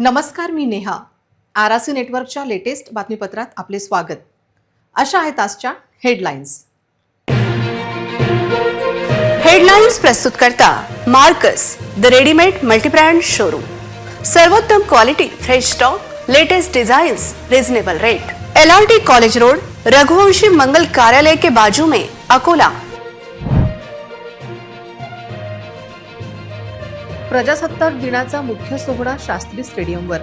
नमस्कार, मी नेहा. आरआरसी नेटवर्कच्या लेटेस्ट बातमीपत्रात आपले स्वागत. अशा आहेत आजच्या हेडलाईन्स. हेडलाईन्स प्रस्तुत करता Marcus the readymade multibrand showroom. सर्वोत्तम quality, fresh stock, latest designs, reasonable rate. LRT college road, Raghuvanshi मंगल कार्यालय के बाजू में, अकोला. प्रजासत्ताक दिनाचा मुख्य सोहळा शास्त्री स्टेडियमवर.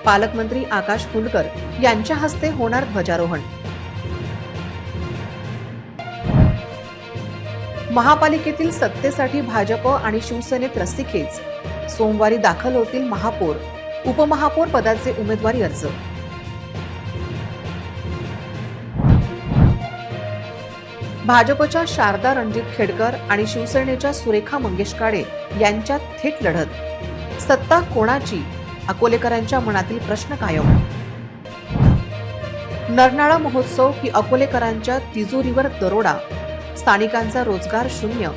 पालकमंत्री आकाश फुंडकर यांच्या हस्ते होणार ध्वजारोहण. महापालिकेतील सत्तेसाठी भाजप आणि शिवसेनेत रस्सीखेच. सोमवारी दाखल होतील महापौर, उपमहापौर पदाचे उमेदवारी अर्ज. भाजपच्या शारदा रणजित खेडकर आणि शिवसेनेच्या सुरेखा मंगेश काळे यांच्यात थेट लढत. सत्ता कोणाची? अकोलेकरांच्या मनातील प्रश्न कायम. नरनाळा महोत्सव की अकोलेकरांच्या तिजोरीवर दरोडा? स्थानिकांचा रोजगार शून्य,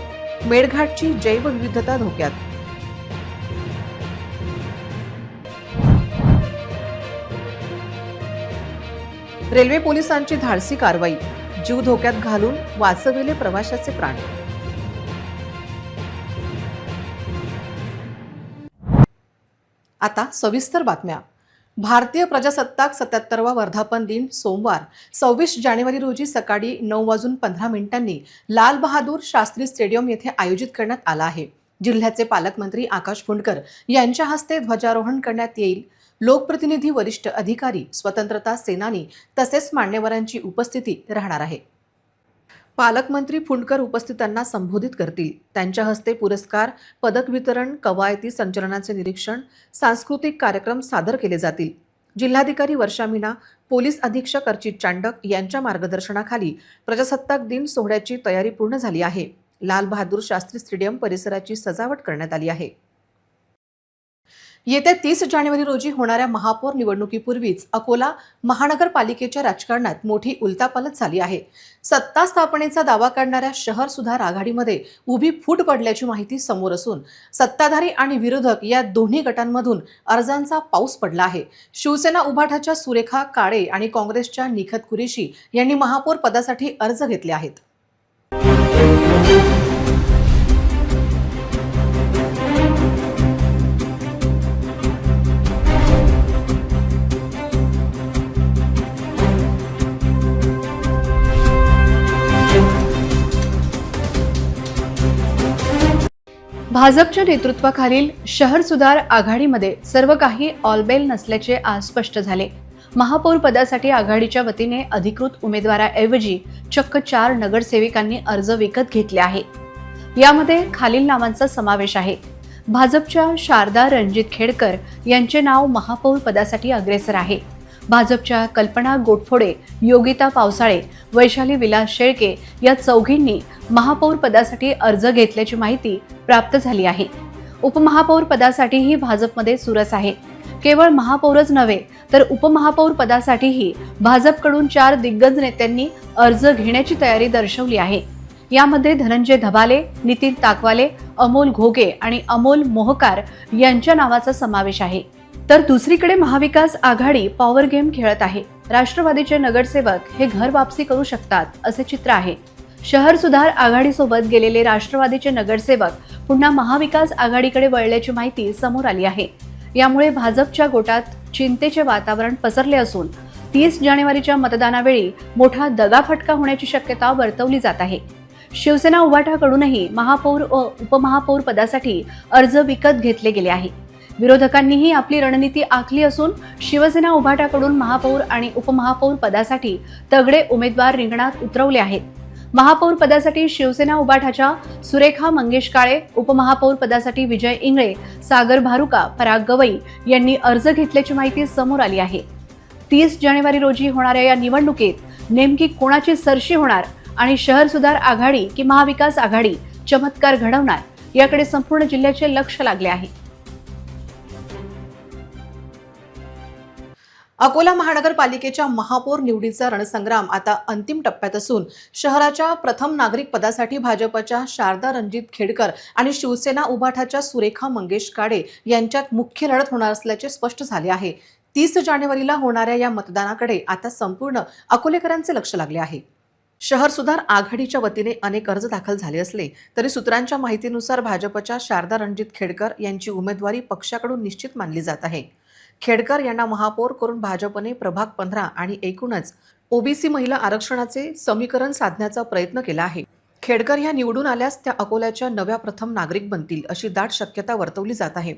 मेळघाटची जैवविविधता धोक्यात. रेल्वे पोलिसांची धाडसी कारवाई, जीव धोक्यात घालून वाचविले प्रवाशाचे प्राण. आता सविस्तर बातम्या. भारतीय प्रजासत्ताक 77वा वर्धापन दिन सोमवार 26 जानेवारी रोजी सकाळी 9:15 लाल बहादूर शास्त्री स्टेडियम येथे आयोजित करण्यात आला आहे. जिल्ह्याचे पालकमंत्री आकाश फुंडकर यांच्या हस्ते ध्वजारोहण करण्यात येईल. लोकप्रतिनिधी, वरिष्ठ अधिकारी, स्वतंत्रता सेनानी तसेच मान्यवरांची उपस्थिती राहणार आहे. पालकमंत्री फुंडकर उपस्थितांना संबोधित करतील. त्यांच्या हस्ते पुरस्कार, पदक वितरण, कवायती संचलनाचे निरीक्षण, सांस्कृतिक कार्यक्रम सादर केले जातील. जिल्हाधिकारी वर्षा मीना, पोलीस अधीक्षक अर्चित चांडक यांच्या मार्गदर्शनाखाली प्रजासत्ताक दिन सोहळ्याची तयारी पूर्ण झाली आहे. लाल बहादूर शास्त्री स्टेडियम परिसराची सजावट करण्यात आली आहे. येत्या 30 जानेवारी रोजी होणाऱ्या महापौर निवडणुकीपूर्वीच अकोला महानगरपालिकेच्या राजकारणात मोठी उलथापालथ झाली आहे. सत्ता स्थापनेचा दावा करणाऱ्या शहर सुधार आघाडीमध्ये उभी फूट पडल्याची माहिती समोर असून सत्ताधारी आणि विरोधक या दोन्ही गटांमधून अर्जांचा पाऊस पडला आहे. शिवसेना उभाठाच्या सुरेखा काळे आणि काँग्रेसच्या निखत कुरेशी यांनी महापौर पदासाठी अर्ज घेतले आहेत. भाजपच्या नेतृत्वाखालील शहर सुधार आघाडीमध्ये सर्व काही ऑलबेल नसल्याचे आज स्पष्ट झाले. महापौर पदासाठी आघाडीच्या वतीने अधिकृत उमेदवाराऐवजी चक्क 4 नगरसेविकांनी अर्ज विकत घेतले आहे. यामध्ये खालील नावांचा समावेश आहे. भाजपच्या शारदा रणजित खेडकर यांचे नाव महापौर पदासाठी अग्रेसर आहे. भाजपच्या कल्पना गोटफोडे, योगिता पावसाळे, वैशाली विलास शेळके या चौघींनी महापौर पदासाठी अर्ज घेतल्याची माहिती प्राप्त झाली आहे. उपमहापौर पदासाठीही भाजपमध्ये चुरस आहे. केवळ महापौरच नव्हे तर उपमहापौर पदासाठीही भाजपकडून 4 दिग्गज नेत्यांनी अर्ज घेण्याची तयारी दर्शवली आहे. यामध्ये धनंजय धबाले, नितीन ताकवाले, अमोल घोगे आणि अमोल मोहकार यांच्या नावाचा समावेश आहे. तर दुसरीकडे महाविकास आघाडी पॉवर गेम खेळत आहे. राष्ट्रवादीचे नगरसेवक हे घर वापसी करू शकतात असे चित्र आहे. शहर सुधार आघाडीसोबत गेलेले राष्ट्रवादीचे नगरसेवक पुन्हा महाविकास आघाडीकडे वळल्याची माहिती समोर आली आहे. यामुळे भाजपच्या गोटात चिंतेचे वातावरण पसरले असून 30 जानेवारीच्या मतदानावेळी मोठा दगाफटका होण्याची शक्यता वर्तवली जात आहे. शिवसेना उभाठाकडूनही महापौर व उपमहापौर पदासाठी अर्ज विकत घेतले गेले आहे. विरोधकांनीही आपली रणनीती आखली असून शिवसेना उभाटाकडून महापौर आणि उपमहापौर पदासाठी तगडे उमेदवार रिंगणात उतरवले आहेत. महापौर पदासाठी शिवसेना उभाठाच्या सुरेखा मंगेश काळे, उपमहापौर पदासाठी विजय इंगळे, सागर भारुका, पराग गवई यांनी अर्ज घेतल्याची माहिती समोर आली आहे. 30 जानेवारी रोजी होणाऱ्या या निवडणुकीत नेमकी कोणाची सरशी होणार आणि शहर सुधार आघाडी की महाविकास आघाडी चमत्कार घडवणार याकडे संपूर्ण जिल्ह्याचे लक्ष लागले आहे. अकोला महानगरपालिकेच्या महापौर निवडीचा रणसंग्राम आता अंतिम टप्प्यात असून शहराच्या प्रथम नागरिक पदासाठी भाजपच्या शारदा रणजित खेडकर आणि शिवसेना उभाठाच्या सुरेखा मंगेश काळे यांच्यात मुख्य लढत होणार असल्याचे स्पष्ट झाले आहे. 30 जानेवारीला होणाऱ्या या मतदानाकडे आता संपूर्ण अकोलेकरांचे लक्ष लागले आहे. शहर सुधार आघाडीच्या वतीने अनेक अर्ज दाखल झाले असले तरी सूत्रांच्या माहितीनुसार भाजपच्या शारदा रणजित खेडकर यांची उमेदवारी पक्षाकडून निश्चित मानली जात आहे. खेडकर यांना महापौर करून भाजपने प्रभाग 15 आणि एकूणच ओबीसी महिला आरक्षणाचे समीकरण साधण्याचा प्रयत्न केला आहे. खेडकर ह्या निवडून आल्यास त्या अकोल्याच्या नव्या प्रथम नागरिक बनतील अशी दाट शक्यता वर्तवली जात आहे.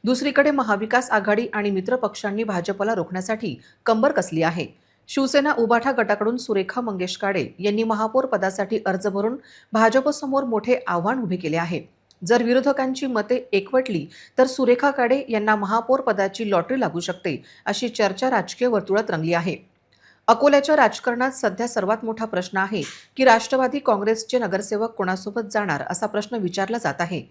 दुसरीकडे महाविकास आघाडी आणि मित्र पक्षांनी भाजपला रोखण्यासाठी कंबर कसली आहे. शिवसेना उभाठा गटाकडून सुरेखा मंगेश काळे यांनी महापौर पदासाठी अर्ज भरून भाजपसमोर मोठे आव्हान उभे केले आहे. जर विरोधकांची मते एकवटली तर सुरेखा काळे यांना महापौर पदाची लॉटरी लागू शकते अशी चर्चा राजकीय वर्तुळात रंगली आहे. अकोल्याच्या राजकारणात सध्या सर्वात मोठा प्रश्न आहे की राष्ट्रवादी काँग्रेसचे नगरसेवक कोणासोबत जाणार असा प्रश्न विचारला जात आहे.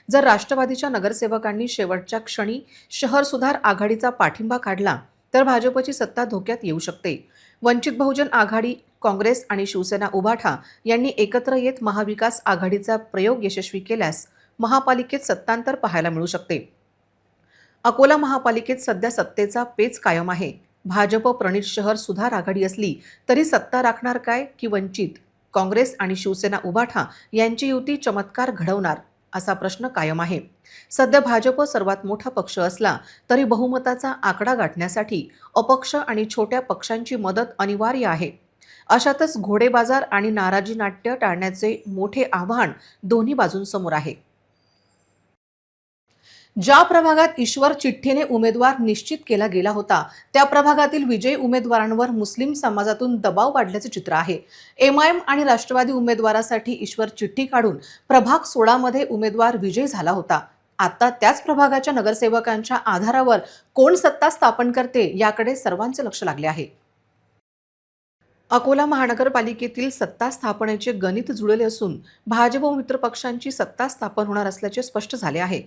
जर राष्ट्रवादीच्या नगरसेवकांनी शेवटच्या क्षणी शहर सुधार आघाडीचा पाठिंबा काढला तर भाजपची सत्ता धोक्यात येऊ शकते. वंचित बहुजन आघाडी, काँग्रेस आणि शिवसेना उभाठा यांनी एकत्र येत महाविकास आघाडीचा प्रयोग यशस्वी केल्यास महापालिकेत सत्तांतर पाहायला मिळू शकते. अकोला महापालिकेत सध्या सत्तेचा पेच कायम आहे. भाजप प्रणित शहर सुधार आघाडी असली तरी सत्ता राखणार काय की वंचित, काँग्रेस आणि शिवसेना उभाठा यांची युती चमत्कार घडवणार असा प्रश्न कायम आहे. सध्या भाजप सर्वात मोठा पक्ष असला तरी बहुमताचा आकडा गाठण्यासाठी अपक्ष आणि छोट्या पक्षांची मदत अनिवार्य आहे. अशातच घोडेबाजार आणि नाराजी नाट्य टाळण्याचे मोठे आव्हान दोन्ही बाजूंसमोर आहे. ज्या प्रभागात ईश्वर चिठ्ठीने उमेदवार निश्चित केला गेला होता त्या प्रभागातील विजयी उमेदवारांवर मुस्लिम समाजातून दबाव वाढल्याचे चित्र आहे. एमआयएम आणि राष्ट्रवादी उमेदवारासाठी ईश्वर चिठ्ठी काढून प्रभाग 16 मध्ये उमेदवार विजयी झाला होता. आता त्याच प्रभागाच्या नगरसेवकांच्या आधारावर कोण सत्ता स्थापन करते याकडे सर्वांचे लक्ष लागले आहे. अकोला महानगरपालिकेतील सत्ता स्थापनेचे गणित जुळले असून भाजप व मित्र पक्षांची सत्ता स्थापन होणार असल्याचे स्पष्ट झाले आहे.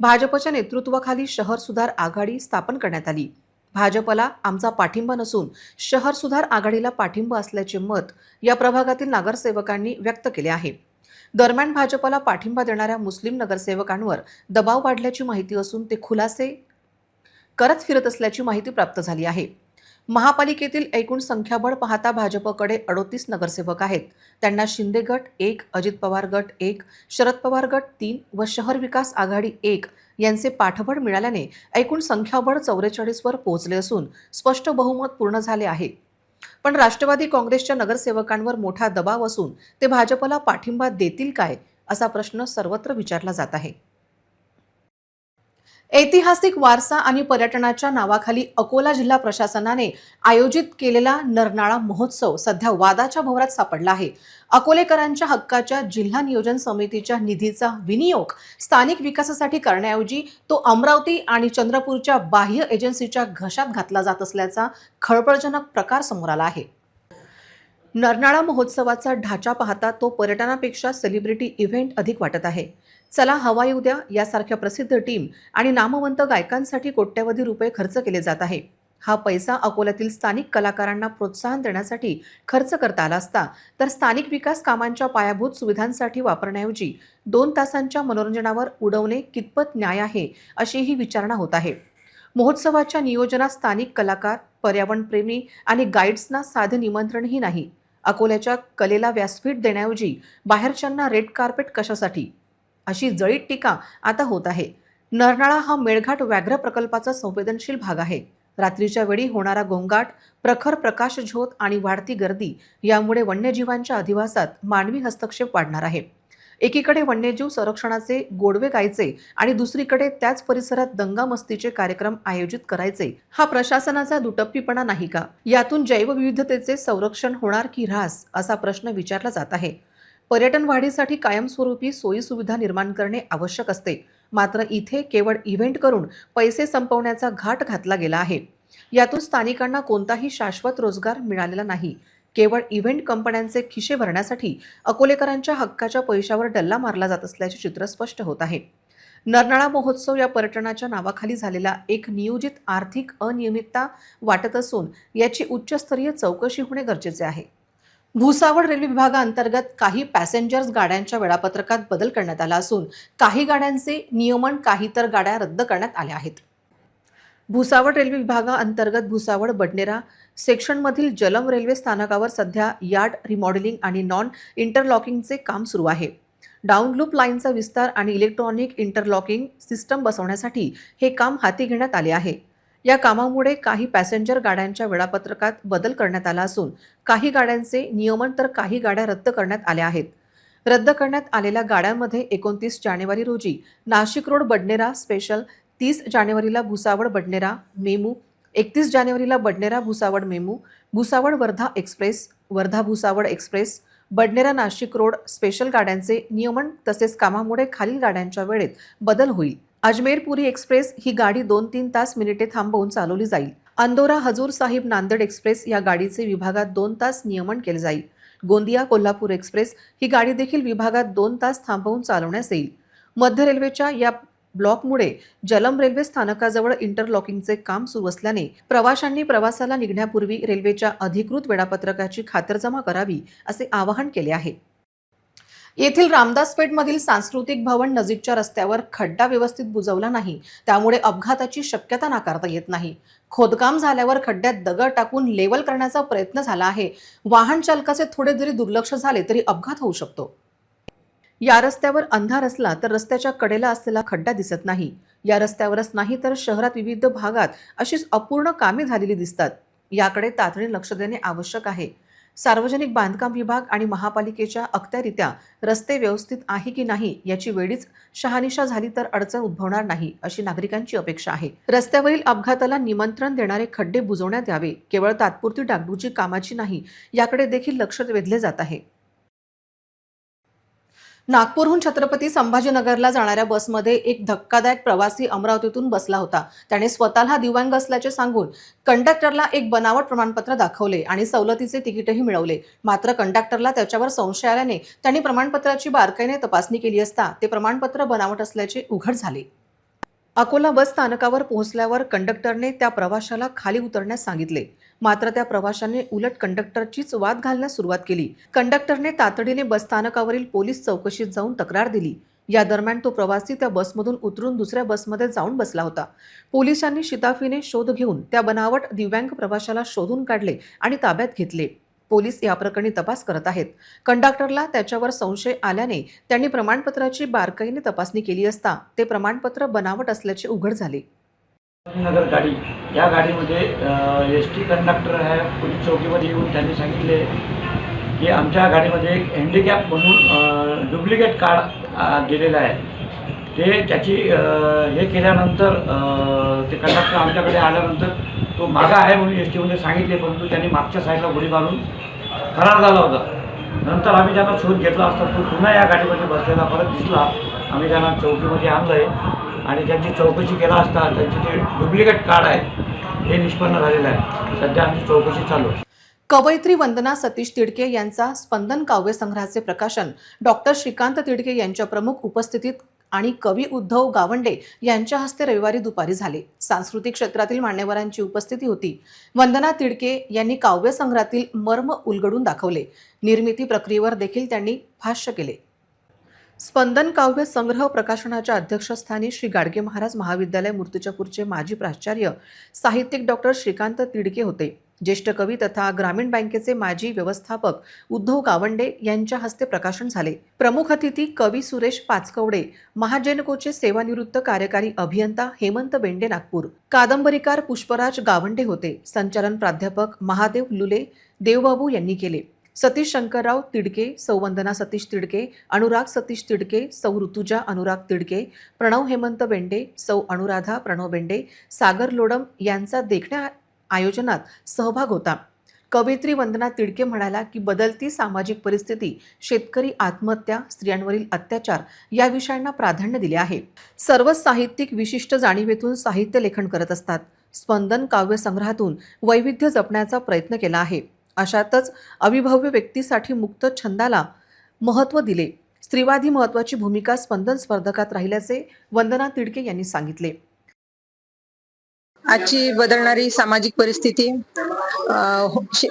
भाजपच्या नेतृत्वाखाली शहर सुधार आघाडी स्थापन करण्यात आली. भाजपला आमचा पाठिंबा नसून शहर सुधार आघाडीला पाठिंबा असल्याचे मत या प्रभागातील नगरसेवकांनी व्यक्त केले आहे. दरम्यान भाजपला पाठिंबा देणाऱ्या मुस्लिम नगरसेवकांवर दबाव वाढल्याची माहिती असून ते खुलासे करत फिरत असल्याची माहिती प्राप्त झाली आहे. महापालिकेतील एकूण संख्याबळ पाहता भाजपकडे 38 नगरसेवक आहेत. त्यांना शिंदे गट 1, अजित पवार गट 1, शरद पवार गट 3 व शहर विकास आघाडी 1 यांचे पाठबळ मिळाल्याने एकूण संख्याबळ 44 वर पोहोचले असून स्पष्ट बहुमत पूर्ण झाले आहे. पण राष्ट्रवादी काँग्रेसच्या नगरसेवकांवर मोठा दबाव असून ते भाजपला पाठिंबा देतील काय असा प्रश्न सर्वत्र विचारला जात आहे. ऐतिहासिक वारसा आणि पर्यटनाच्या नावाखाली अकोला जिल्हा प्रशासनाने आयोजित केलेला नरनाळा महोत्सव सध्या वादाच्या भोवऱ्यात सापडला आहे. अकोलेकरांच्या हक्काच्या जिल्हा नियोजन समितीच्या निधीचा विनियोग स्थानिक विकासासाठी करण्याऐवजी तो अमरावती आणि चंद्रपूरच्या बाह्य एजन्सीच्या घशात घातला जात असल्याचा खळबळजनक प्रकार समोर आला आहे. नरनाळा महोत्सवाचा ढाचा पाहता तो पर्यटनापेक्षा सेलिब्रिटी इव्हेंट अधिक वाटत आहे. चला हवा येऊ द्या यासारख्या प्रसिद्ध टीम आणि नामवंत गायकांसाठी कोट्यवधी रुपये खर्च केले जात आहे. हा पैसा अकोल्यातील स्थानिक कलाकारांना प्रोत्साहन देण्यासाठी खर्च करता आला असता तर स्थानिक विकास कामांच्या पायाभूत सुविधांसाठी वापरण्याऐवजी 2 तासांच्या मनोरंजनावर उडवणे कितपत न्याय आहे अशी ही विचारणा होत आहे. महोत्सवाच्या नियोजनात स्थानिक कलाकार, पर्यावरणप्रेमी आणि गाईड्सना साधे निमंत्रणही नाही. अकोल्याच्या कलेला व्यासपीठ देण्याऐवजी बाहेरच्यांना रेड कार्पेट कशासाठी अशी जळीत टीका आता होत आहे. नरनाळा हा मेळघाट व्याघ्र प्रकल्पाचा संवेदनशील भाग आहे. रात्रीच्या वेळी होणारा गोंगाट, प्रखर प्रकाश झोत आणि वाढती गर्दी यामुळे वन्यजीवांच्या अधिवासात मानवी हस्तक्षेप वाढणार आहे. एकीकडे वन्यजीव संरक्षणाचे गोडवे गायचे आणि दुसरीकडे त्याच परिसरात दंगामस्तीचे कार्यक्रम आयोजित करायचे हा प्रशासनाचा दुटप्पीपणा नाही का? यातून जैवविविधतेचे संरक्षण होणार की ऱ्हास असा प्रश्न विचारला जात आहे. पर्यटन वाढीसाठी कायमस्वरूपी सोयी सुविधा निर्माण करणे आवश्यक असते. मात्र इथे केवळ इव्हेंट करून पैसे संपवण्याचा घाट घातला गेला आहे. यातून स्थानिकांना कोणताही शाश्वत रोजगार मिळालेला नाही. केवळ इव्हेंट कंपन्यांचे खिशे भरण्यासाठी अकोलेकरांच्या हक्काच्या पैशावर डल्ला मारला जात असल्याचे चित्र स्पष्ट होत आहे. नरनाळा महोत्सव या पर्यटनाच्या नावाखाली झालेला एक नियोजित आर्थिक अनियमितता वाटत असून याची उच्चस्तरीय चौकशी होणे गरजेचे आहे. भुसावळ रेल्वे विभागाअंतर्गत काही पॅसेंजर्स गाड्यांच्या वेळापत्रकात बदल करण्यात आला असून काही गाड्यांचे नियमन, काही तर गाड्या रद्द करण्यात आल्या आहेत. भुसावळ रेल्वे विभागाअंतर्गत भुसावळ बडनेरा सेक्शनमधील जलम रेल्वे स्थानकावर सध्या यार्ड रिमॉडेलिंग आणि नॉन इंटरलॉकिंगचे काम सुरू आहे. डाऊन लूप लाईनचा विस्तार आणि इलेक्ट्रॉनिक इंटरलॉकिंग सिस्टम बसवण्यासाठी हे काम हाती घेण्यात आले आहे. या कामामुळे काही पॅसेंजर गाड्यांच्या वेळापत्रकात बदल करण्यात आला असून काही गाड्यांचे नियमन तर काही गाड्या रद्द करण्यात आल्या आहेत. रद्द करण्यात आलेल्या गाड्यांमध्ये 29 जानेवारी रोजी नाशिक रोड बडनेरा स्पेशल, 30 जानेवारीला भुसावळ बडनेरा मेमू, 31 जानेवारीला Badnera Bhusawal MEMU, Bhusawal Wardha express, Wardha Bhusawal express, Badnera Nashik road special गाड्यांचे नियमन तसेच कामामुळे खालील गाड्यांच्या वेळेत बदल होईल. अजमेर पुरी एक्सप्रेस ही गाडी 2-3 तास मिनिटे थांबवून चालवली जाईल. अंदोरा हजूर साहिब नांदेड एक्सप्रेस या गाडीचे विभागात 2 तास नियमन केले जाईल. गोंदिया कोल्हापूर एक्सप्रेस ही गाडी देखील विभागात 2 तास थांबवून चालवण्यास येईल. मध्य रेल्वेच्या या ब्लॉकमुळे जलम रेल्वे स्थानकाजवळ इंटरलॉकिंगचे काम सुरू असल्याने प्रवाशांनी प्रवासाला निघण्यापूर्वी रेल्वेच्या अधिकृत वेळापत्रकाची खातरजमा करावी असे आवाहन केले आहे. येथील रामदासपेठमधील सांस्कृतिक भवन नजीकच्या रस्त्यावर खड्डा व्यवस्थित बुजवला नाही, त्यामुळे अपघाताची शक्यता नाकारता येत नाही. खोदकाम झाल्यावर खड्ड्यात दगड टाकून लेवल करण्याचा प्रयत्न झाला आहे. वाहन चालकाचे थोडे जरी दुर्लक्ष झाले तरी अपघात होऊ शकतो. या रस्त्यावर अंधार असला तर रस्त्याच्या कडेला असलेला खड्डा दिसत नाही. या रस्त्यावरच नाही तर शहरात विविध भागात अशीच अपूर्ण कामे झालेली दिसतात. याकडे तातडीने लक्ष देणे आवश्यक आहे. सार्वजनिक बांधकाम विभाग आणि महापालिकेच्या अखत्यारीत्या रस्ते व्यवस्थित आहे की नाही याची वेळीच शहानिशा झाली तर अडचण उद्भवणार नाही अशी नागरिकांची अपेक्षा आहे. रस्त्यावरील अपघाताला निमंत्रण देणारे खड्डे बुजवण्यात यावे. केवळ तात्पुरती डागडुजी कामाची नाही, याकडे देखील लक्ष वेधले जात आहे. नागपूरहून छत्रपती संभाजीनगरला जाणाऱ्या बसमध्ये एक धक्कादायक प्रवासी अमरावतीतून बसला होता. त्याने स्वतःला दिव्यांग असल्याचे सांगून कंडक्टरला एक बनावट प्रमाणपत्र दाखवले आणि सवलतीचे तिकीटही मिळवले. मात्र कंडक्टरला त्याच्यावर संशय आल्याने त्यांनी प्रमाणपत्राची बारकाईने तपासणी केली असता ते प्रमाणपत्र बनावट असल्याचे उघड झाले. अकोला बस स्थानकावर पोहोचल्यावर कंडक्टरने त्या प्रवाशाला खाली उतरण्यास सांगितले. मात्र त्या प्रवाशाने उलट कंडक्टरचीच वाद घालण्यास सुरुवात केली. कंडक्टरने तातडीने बस स्थानकावरील पोलीस चौकशीत जाऊन तक्रार दिली. या दरम्यान तो प्रवासी त्या बसमधून उतरून दुसऱ्या बसमध्ये जाऊन बसला होता. पोलिसांनी शिताफीने शोध घेऊन त्या बनावट दिव्यांग प्रवाशाला शोधून काढले आणि ताब्यात घेतले. पोलीस या प्रकरणी तपास करत आहेत. कंडक्टरला त्याच्यावर संशय आल्याने त्यांनी प्रमाणपत्राची बारकाईने तपासणी केली असता ते प्रमाणपत्र बनावट असल्याचे उघड झाले. नगर गाडी, या गाडीमध्ये एस.टी. कंडक्टर आहे. पोलीस चौकीमध्ये येऊन त्यांनी सांगितले की आमच्या गाडीमध्ये एक हँडिकॅप म्हणून डुप्लिकेट कार्ड गेलेलं आहे. ते त्याची हे केल्यानंतर ते कंडक्टर आमच्याकडे आल्यानंतर तो मागा आहे म्हणून एस.टीमध्ये सांगितले, परंतु त्यांनी मागच्या साईडला गोळी मारून फरार झाला होता. नंतर आम्ही त्यांना शोध घेतला असता तो पुन्हा या गाडीमध्ये बसलेला परत दिसला. आम्ही त्यांना चौकीमध्ये आणलं आहे आणि त्यांची चौकशी केला असता त्यांचे ते डुप्लिकेट कार्ड आहे हे निष्पन्न झालेलं आहे. सध्या आमची चौकशी चालू आहे. कवयित्री वंदना सतीश तिडके यांचा स्पंदन काव्यसंग्रहाचे प्रकाशन डॉक्टर श्रीकांत तिडके यांच्या प्रमुख उपस्थितीत आणि कवी उद्धव गावंडे यांच्या हस्ते रविवारी दुपारी झाले. सांस्कृतिक क्षेत्रातील मान्यवरांची उपस्थिती होती. वंदना तिडके यांनी काव्यसंग्रहातील मर्म उलगडून दाखवले. निर्मिती प्रक्रियेवर देखील त्यांनी भाष्य केले. स्पंदन काव्य संग्रह प्रकाशनाच्या अध्यक्षस्थानी श्री गाडगे महाराज महाविद्यालय मूर्तिजापूरचे माजी प्राचार्य साहित्यिक डॉक्टर श्रीकांत तिडके होते. ज्येष्ठ कवी तथा ग्रामीण बँकेचे माजी व्यवस्थापक उद्धव गावंडे यांच्या हस्ते प्रकाशन झाले. प्रमुख अतिथी कवी सुरेश पाचकवडे, महाजेनकोचे सेवानिवृत्त कार्यकारी अभियंता हेमंत बेंडे नागपूर, कादंबरीकार पुष्पराज गावंडे होते. संचालन प्राध्यापक महादेव लुले देवबाबू यांनी केले. सतीश शंकरराव तिडके, सौ वंदना सतीश तिडके, अनुराग सतीश तिडके, सौ ऋतुजा अनुराग तिडके, प्रणव हेमंत बेंडे, सौ अनुराधा प्रणव बेंडे, सागर लोडम यांचा देखण्या आयोजनात सहभाग होता. कवयित्री वंदना तिडके म्हणाल्या की बदलती सामाजिक परिस्थिती, शेतकरी आत्महत्या, स्त्रियांवरील अत्याचार या विषयांना प्राधान्य दिले आहे. सर्व साहित्यिक विशिष्ट जाणीवेतून साहित्य लेखन करत असतात. स्पंदन काव्य संग्रहातून वैविध्य जपण्याचा प्रयत्न केला आहे. अशातच अविभव्य व्यक्तीसाठी मुक्त छंदाला महत्त्व दिले. स्त्रीवादी महत्त्वाची भूमिका स्पंदन स्पर्धकात राहिल्याचे वंदना तिडके यांनी सांगितले. आजची बदलणारी सामाजिक परिस्थिती,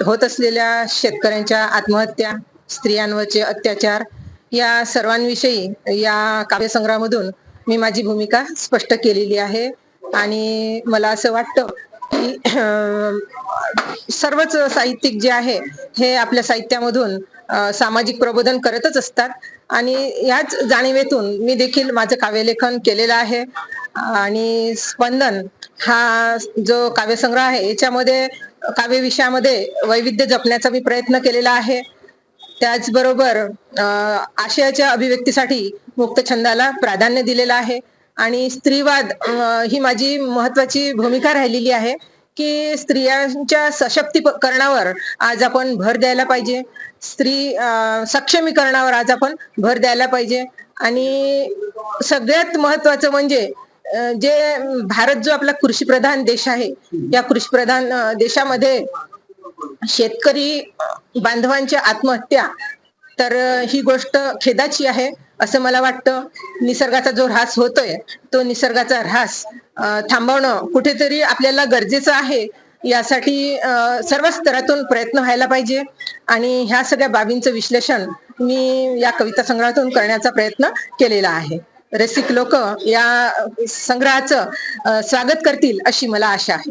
होत असलेल्या शेतकऱ्यांच्या आत्महत्या, स्त्रियांवरचे अत्याचार या सर्वांविषयी या काव्यसंग्रहामधून मी माझी भूमिका स्पष्ट केलेली आहे. आणि मला असं वाटतं की सर्वच साहित्यिक जे आहे हे आपल्या साहित्यामधून सामाजिक प्रबोधन करतच असतात आणि याच जाणीवेतून मी देखील माझं काव्यलेखन केलेलं आहे. आणि स्पंदन हा जो काव्यसंग्रह आहे याच्यामध्ये काव्य विषयामध्ये वैविध्य जपण्याचा मी प्रयत्न केलेला आहे. त्याचबरोबर आशयाच्या अभिव्यक्तीसाठी मुक्त छंदाला प्राधान्य दिलेलं आहे. आणि स्त्रीवाद ही माझी महत्वाची भूमिका राहिलेली आहे की स्त्रियांच्या सशक्तीकरणावर आज आपण भर द्यायला पाहिजे, स्त्री सक्षमीकरणावर आज आपण भर द्यायला पाहिजे. आणि सगळ्यात महत्वाचं म्हणजे जे भारत जो आपला कृषीप्रधान देश आहे, या कृषीप्रधान देशामध्ये शेतकरी बांधवांच्या आत्महत्या तर ही गोष्ट खेदाची आहे असं मला वाटतं. निसर्गाचा जो ऱ्हास होतोय तो निसर्गाचा ऱ्हास थांबवणं कुठेतरी आपल्याला गरजेचं आहे. यासाठी सर्व स्तरातून प्रयत्न व्हायला पाहिजे. आणि ह्या सगळ्या बाबींचं विश्लेषण मी या कविता संग्रहातून करण्याचा प्रयत्न केलेला आहे. रसिक लोक या संग्रहाचं स्वागत करतील अशी मला आशा आहे.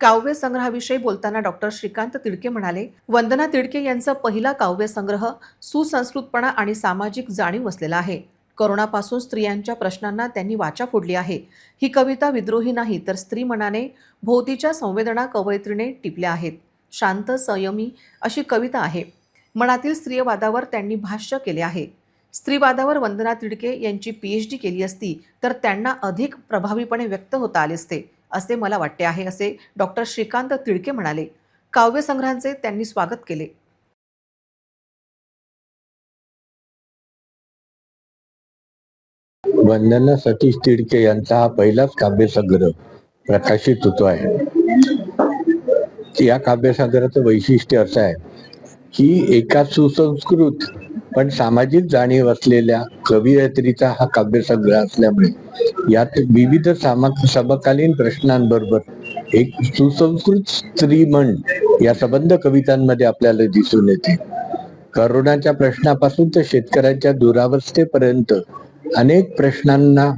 काव्य संग्रहाविषयी बोलताना डॉक्टर श्रीकांत तिडके म्हणाले, वंदना तिडके यांचा पहिला काव्य संग्रह सुसंस्कृतपणा आणि सामाजिक जाणीव असलेला आहे. करोनापासून स्त्रियांच्या प्रश्नांना त्यांनी वाचा फोडली आहे. ही कविता विद्रोही नाही तर स्त्री मनाने भोवतीच्या संवेदना कवयित्रीने टिपल्या आहेत. शांत संयमी अशी कविता आहे. मनातील स्त्रीवादावर त्यांनी भाष्य केले आहे. स्त्रीवादावर वंदना तिडके यांची PhD केली असती तर त्यांना अधिक प्रभावीपणे व्यक्त होता आले असते असे मला वाटते आहे, असे डॉक्टर श्रीकांत तिडके म्हणाले. काव्यसंग्रहांचे त्यांनी स्वागत केले. वंदना सतीश तिडके यांचा हा पहिलाच काव्यसंग्रह प्रकाशित होतो आहे. या काव्यसंग्रहाचं वैशिष्ट्य असं आहे की एका सुसंस्कृत पण सामाजिक जाणीव असलेल्या कवयित्रीचा हा काव्यसंग्रह असल्यामुळे यात विविध समकालीन प्रश्नांबरोबर एक सुसंस्कृत स्त्रीमन या संबंध कवितांमध्ये आपल्याला दिसून येते. करोनाच्या प्रश्नापासून तर शेतकऱ्यांच्या दुरावस्थेपर्यंत अनेक प्रश्नांना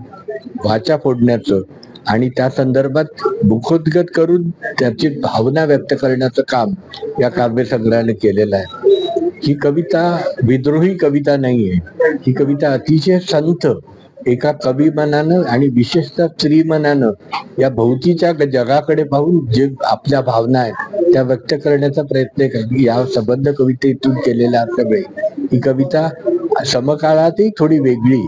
वाचा फोडण्याचं आणि त्या संदर्भात मुखोद्गत करून त्याची भावना व्यक्त करण्याचं काम या काव्यसंग्रहाने केलेलं आहे. ही कविता विद्रोही कविता नाहीये. ही कविता अतिशय संथ एका कवी मनानं आणि विशेषतः स्त्री मनानं या भोवतीच्या जगाकडे पाहून जे आपल्या भावना आहेत त्या व्यक्त करण्याचा प्रयत्न या संबंध कवितेतून केलेला असल्यामुळे ही कविता समकाळातही थोडी वेगळी,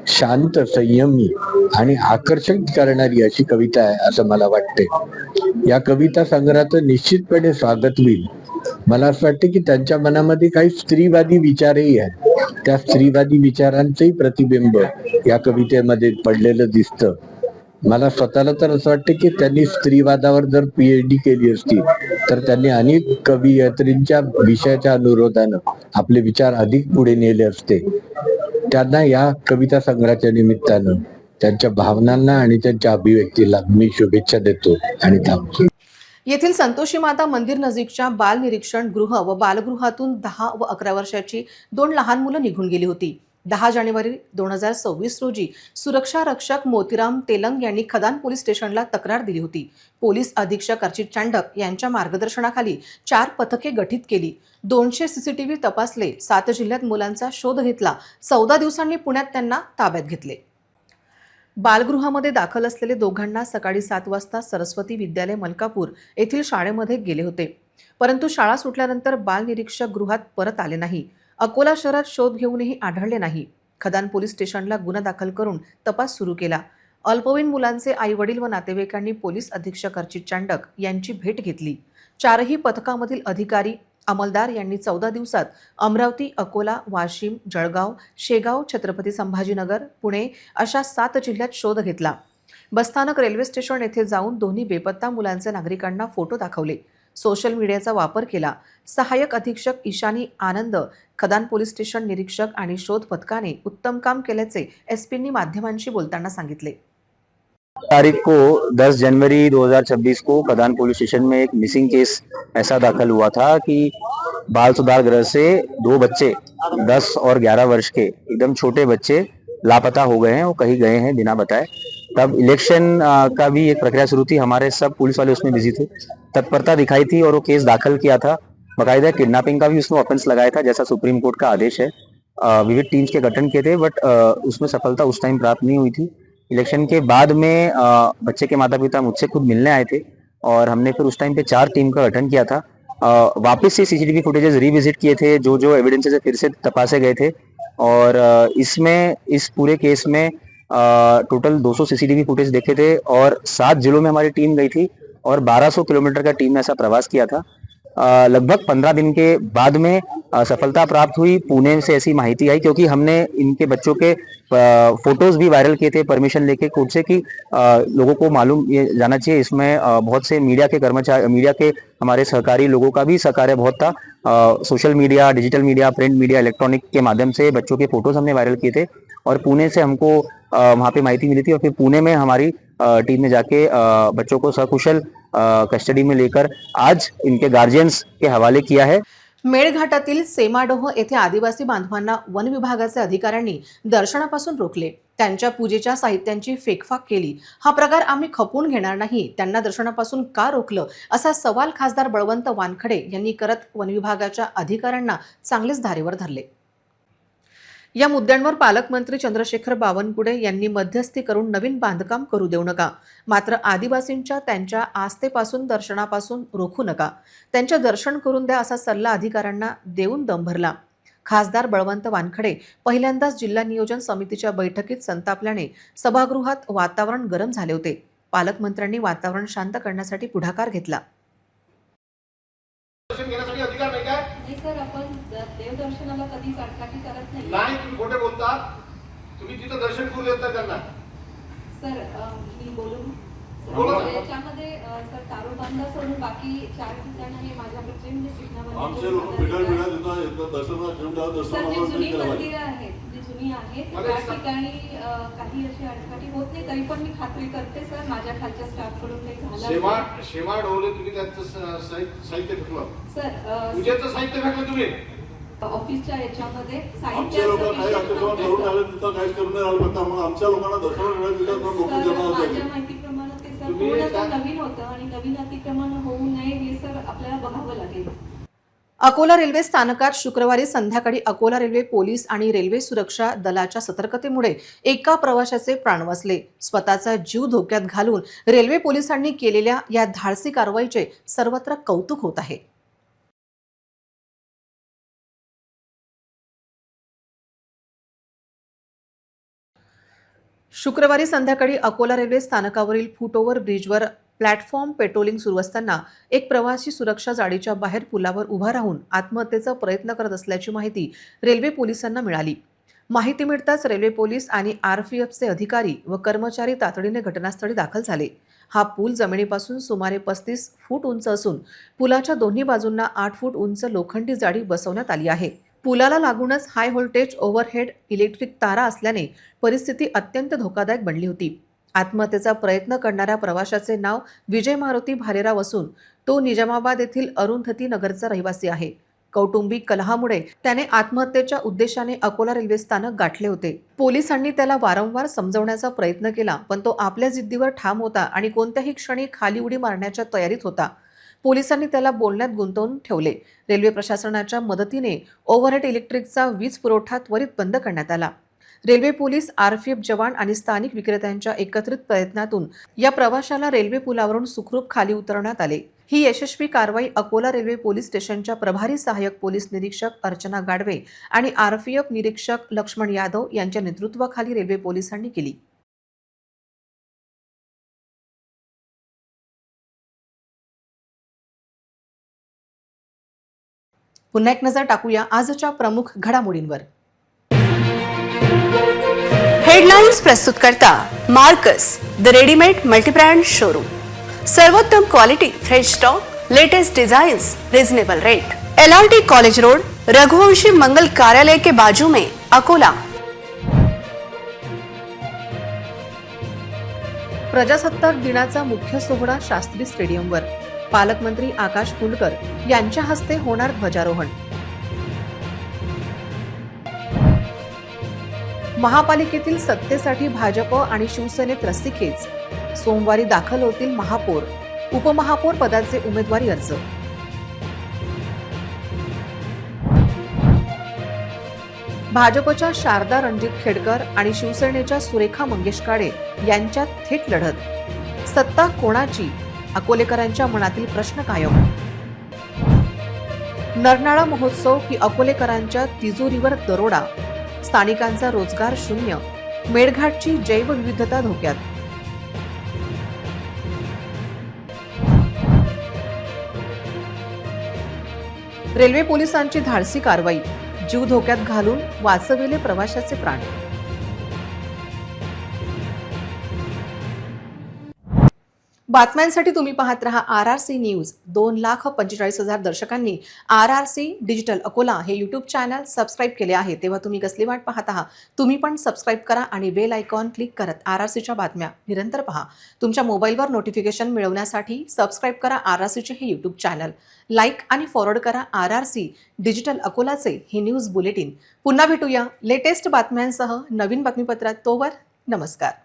शांत, संयमी आणि आकर्षक करणारी अशी कविता आहे असं मला वाटते. या कविता संग्रहाचं निश्चितपणे स्वागत होईल. मला असं वाटतं की त्यांच्या मनामध्ये काही स्त्रीवादी विचारही आहेत. त्या स्त्रीवादी विचारांचंही प्रतिबिंब या कवितेमध्ये पडलेलं दिसतं. मला स्वतःला तर असं वाटतं की त्यांनी स्त्रीवादावर जर PhD केली असती तर त्यांनी अनेक कवयित्रींच्या विषयाच्या अनुरोधानं आपले विचार अधिक पुढे नेले असते. त्यांना या कविता संग्रहाच्या निमित्तानं त्यांच्या भावनांना आणि त्यांच्या अभिव्यक्तीला मी शुभेच्छा देतो आणि थांबतो. येथील संतोषी माता मंदिर नजीकच्या बाल निरीक्षण गृह व बालगृहातून 10 व 11 वर्षाची 2 लहान मुलं निघून गेली होती. 10 जानेवारी 2026 रोजी सुरक्षा रक्षक मोतीराम तेलंग यांनी खदान पोलीस स्टेशनला तक्रार दिली होती. पोलीस अधीक्षक अर्चित चांडक यांच्या मार्गदर्शनाखाली 4 पथके गठीत केली. 200 CCTV तपासले. 7 जिल्ह्यात मुलांचा शोध घेतला. 14 दिवसांनी पुण्यात त्यांना ताब्यात घेतले. बालगृहामध्ये दाखल असलेले दोघांना सकाळी 7 वाजता सरस्वती विद्यालय मलकापूर येथील शाळेमध्ये गेले होते, परंतु शाळा सुटल्यानंतर बाल निरीक्षक गृहात परत आले नाही. अकोला शहरात शोध घेऊनही आढळले नाही. खदान पोलीस स्टेशनला गुन्हा दाखल करून तपास सुरू केला. अल्पवयीन मुलांचे आई-वडील व नातेवाईकांनी पोलीस अधीक्षक अर्चित चांडक यांची भेट घेतली. 4ही पथकामधील अधिकारी, अंमलदार यांनी 14 दिवसात अमरावती, अकोला, वाशिम, जळगाव, शेगाव, छत्रपती संभाजीनगर, पुणे अशा 7 जिल्ह्यात शोध घेतला. बसस्थानक, रेल्वे स्टेशन येथे जाऊन दोन्ही बेपत्ता मुलांचे नागरिकांना फोटो दाखवले. सोशल मीडियाचा वापर केला. सहाय्यक अधीक्षक ईशानी आनंद, खदान पोलीस स्टेशन निरीक्षक आणि शोध पथकाने उत्तम काम केल्याचे एसपींनी माध्यमांशी बोलताना सांगितले. तारीख को 10 जनवरी 2026 को खदान पुलिस स्टेशन में एक मिसिंग केस ऐसा दाखिल हुआ था कि बाल सुधार गृह से 2 बच्चे 10 और 11 वर्ष के एकदम छोटे बच्चे लापता हो गए हैं, वो कहीं गए हैं बिना बताए। तब इलेक्शन का भी एक प्रक्रिया शुरू थी, हमारे सब पुलिस वाले उसमें बिजी थे, तत्परता दिखाई थी और वो केस दाखिल किया था। बाकायदा किडनैपिंग का भी उसमें ऑफेंस लगाया था जैसा सुप्रीम कोर्ट का आदेश है। विविध टीम्स के गठन किए थे बट उसमें सफलता उस टाइम प्राप्त नहीं हुई थी। इलेक्शन के बाद में बच्चे के माता पिता मुझसे खुद मिलने आए थे और हमने फिर उस टाइम पे 4 टीम का गठन किया था। वापस से सीसीटीवी फुटेजेस रिविजिट किए थे, जो एविडेंसेस फिर से तपासे गए थे और इसमें इस पूरे केस में टोटल 200 सीसीटीवी फुटेज देखे थे और 7 जिलों में हमारी टीम गई थी और 1200 किलोमीटर का टीम ने ऐसा प्रवास किया था। लगभग 15 दिन के बाद में सफलता प्राप्त हुई। पुणे से ऐसी माहिती आई क्योंकि हमने इनके बच्चों के फोटोज भी वायरल किए थे परमिशन लेके कोर्ट से कि लोगों को मालूम ये जाना चाहिए। इसमें बहुत से मीडिया के कर्मचारी, मीडिया के हमारे सहकारी लोगों का भी सहकार्य बहुत था। Social media, digital media, print media, electronic के माध्यम से बच्चों के फोटोज हमने वायरल किए थे और पुणे से हमको वहाँ पे माहिती मिली थी और फिर पुणे में हमारी टीम ने जाके बच्चों को सकुशल कस्टडी में लेकर आज इनके गार्जियन्स के हवाले किया है। मेळघाटातील सेमाडोह येथे आदिवासी बांधवांना वन विभागाचे अधिकाऱ्यांनी दर्शनापासून रोखले. त्यांच्या पूजेच्या साहित्यांची फेकफाक केली. हा प्रकार आम्ही खपवून घेणार नाही. त्यांना दर्शनापासून का रोखलं असा सवाल खासदार बळवंत वानखडे यांनी करत वन विभागाच्या अधिकाऱ्यांना चांगलेच धारेवर धरले. या मुद्द्यांवर पालकमंत्री चंद्रशेखर बावनकुळे यांनी मध्यस्थी करून नवीन बांधकाम करू देऊ नका, मात्र आदिवासींच्या त्यांच्या आस्थेपासून दर्शनापासून रोखू नका, त्यांचे दर्शन करून द्या असा सल्ला अधिकाऱ्यांना देऊन दम भरला. खासदार बळवंत वानखडे पहिल्यांदाच जिल्हा नियोजन समितीच्या बैठकीत संतापल्याने सभागृहात वातावरण गरम झाले होते. पालकमंत्र्यांनी वातावरण शांत करण्यासाठी पुढाकार घेतला. नाही सर, आपण देवदर्शनाला कधीच अडकाठी करत नाही. नाही, तुम्ही खोटे बोलतात. तुम्ही तिथं दर्शन करू देत नाही त्यांना. सर मी बोलून बोला. याच्यामध्ये सर तारोबांधा सोडून बाकी 4 ठिकाण हे माझ्याकडचे म्हणजे आमचे लोक पिढ्या देतात येतात दर्शनाला घेऊन जातात सर जी दर्शनाला जुनी केलं मंदिरं आहेत, जी जुनी आहेत त्या ठिकाणी काही अशी अडकाठी होत नाही. तरी पण मी खात्री करते सर, माझ्या खालच्या स्टाफ कडून काही झालं. शेवा ढोले तुम्ही त्यांचं साहित्य फेकलं. सर पूजेचं साहित्य फेकलं तुम्ही. ऑफिसच्या याच्यामध्ये आमच्या लोकांना काही आमच्या जेव्हा करून आले तिथं काहीच करून नाही आलं. फक्त आम्हाला आमच्या लोकांना दर्शनाला देतात ना लोक जमा माझ्या होतात. माहितीप्रमाणे ते सर पूर्णतः नवीन होतं आणि नवीन अतिक्रमण होऊ नये हे सर आपल्याला बघावं लागेल. अकोला रेल्वे स्थानकात शुक्रवारी संध्याकाळी अकोला रेल्वे पोलीस आणि रेल्वे सुरक्षा दलाच्या सतर्कतेमुळे एका प्रवाशाचे प्राण वाचले. स्वतःचा जीव धोक्यात घालून रेल्वे पोलिसांनी केलेल्या या धाडसी कारवाईचे सर्वत्र कौतुक होत आहे. शुक्रवारी संध्याकाळी अकोला रेल्वे स्थानकावरील फुटओव्हर ब्रिजवर प्लॅटफॉर्म पेट्रोलिंग सुरू असताना एक प्रवासी सुरक्षा जाळीच्या बाहेर पुलावर उभा राहून आत्महत्येचा प्रयत्न करत असल्याची माहिती रेल्वे पोलिसांना मिळाली. माहिती मिळताच रेल्वे पोलीस आणि आरपीएफचे अधिकारी व कर्मचारी तातडीने घटनास्थळी दाखल झाले. हा पूल जमिनीपासून सुमारे 35 फूट उंच असून पुलाच्या दोन्ही बाजूंना 8 फूट उंच लोखंडी जाळी बसवण्यात आली आहे. पुलाला लागूनच हाय व्होल्टेज ओव्हरहेड इलेक्ट्रिक तारा असल्याने परिस्थिती अत्यंत धोकादायक बनली होती. आत्महत्येचा प्रयत्न करणाऱ्या प्रवाशाचे नाव विजय मारुती भालेराव असून तो निजामाबाद येथील अरुंधती नगरचा रहिवासी आहे. कौटुंबिक कलहामुळे त्याने आत्महत्येच्या उद्देशाने अकोला रेल्वे स्थानक गाठले होते. पोलिसांनी त्याला वारंवार समजवण्याचा प्रयत्न केला, पण तो आपल्या जिद्दीवर ठाम होता आणि कोणत्याही क्षणी खाली उडी मारण्याच्या तयारीत होता. पोलिसांनी त्याला बोलण्यात गुंतवून ठेवले. रेल्वे प्रशासनाच्या मदतीने ओव्हरहेड इलेक्ट्रिकचा वीज पुरवठा त्वरित बंद करण्यात आला. रेल्वे पोलीस, आरपीएफ जवान आणि स्थानिक विक्रेत्यांच्या एकत्रित प्रयत्नातून या प्रवाशाला रेल्वे पुलावरून सुखरूप खाली उतरवण्यात आले. ही यशस्वी कारवाई अकोला रेल्वे पोलीस स्टेशनच्या प्रभारी सहाय्यक पोलीस निरीक्षक अर्चना गाडवे आणि आरपीएफ निरीक्षक लक्ष्मण यादव यांच्या नेतृत्वाखाली रेल्वे पोलिसांनी केली. पुन्हा एक नजर टाकूया आजच्या प्रमुख घडामोडींवर. हेडलाइन्स प्रस्तुत करता Marcus the readymade multibrand showroom. सर्वोत्तम quality, fresh stock, latest designs, reasonable rate. LRT college road, Raghuvanshi मंगल कार्यालय के बाजू में, अकोला। प्रजासत्ताक दिनाचा मुख्य सोहळा शास्त्री स्टेडियमवर। पालकमंत्री आकाश फुलकर यांच्या हस्ते होणार ध्वजारोहण। महापालिकेतील सत्तेसाठी भाजप आणि शिवसेनेत रस्सीखेच। सोमवारी दाखल होतील महापौर, उपमहापौर पदाचे उमेदवारी अर्ज। भाजपच्या शारदा रणजित खेडकर आणि शिवसेनेच्या सुरेखा मंगेश काळे यांच्यात थेट लढत। सत्ता कोणाची? अकोलेकरांच्या मनातील प्रश्न कायम। नरनाळा महोत्सव की अकोलेकरांच्या तिजोरीवर दरोडा? स्थानिकांचा रोजगार शून्य, मेळघाटची जैवविविधता धोक्यात। रेल्वे पोलिसांची धाडसी कारवाई, जीव धोक्यात घालून वाचविले प्रवाशाचे प्राण। बातम्यांसाठी तुम्ही पाहत रहा RRC news. 2,45,000 दर्शकांनी RRC digital Akola हे यूट्यूब चॅनल सबस्क्राईब केले आहे, तेव्हा तुम्ही कसली वाट पाहत आहात? तुम्ही पण सबस्क्राईब करा आणि बेल आयकॉन क्लिक करत RRCच्या बातम्या निरंतर पहा। तुमच्या मोबाईलवर नोटिफिकेशन मिळवण्यासाठी सबस्क्राईब करा RRCचे हे यूट्यूब चॅनल, लाईक आणि फॉरवर्ड करा RRC डिजिटल अकोलाचे हे न्यूज बुलेटिन। पुन्हा भेटूया लेटेस्ट बातम्यांसह नवीन बातमीपत्रात। तोवर नमस्कार।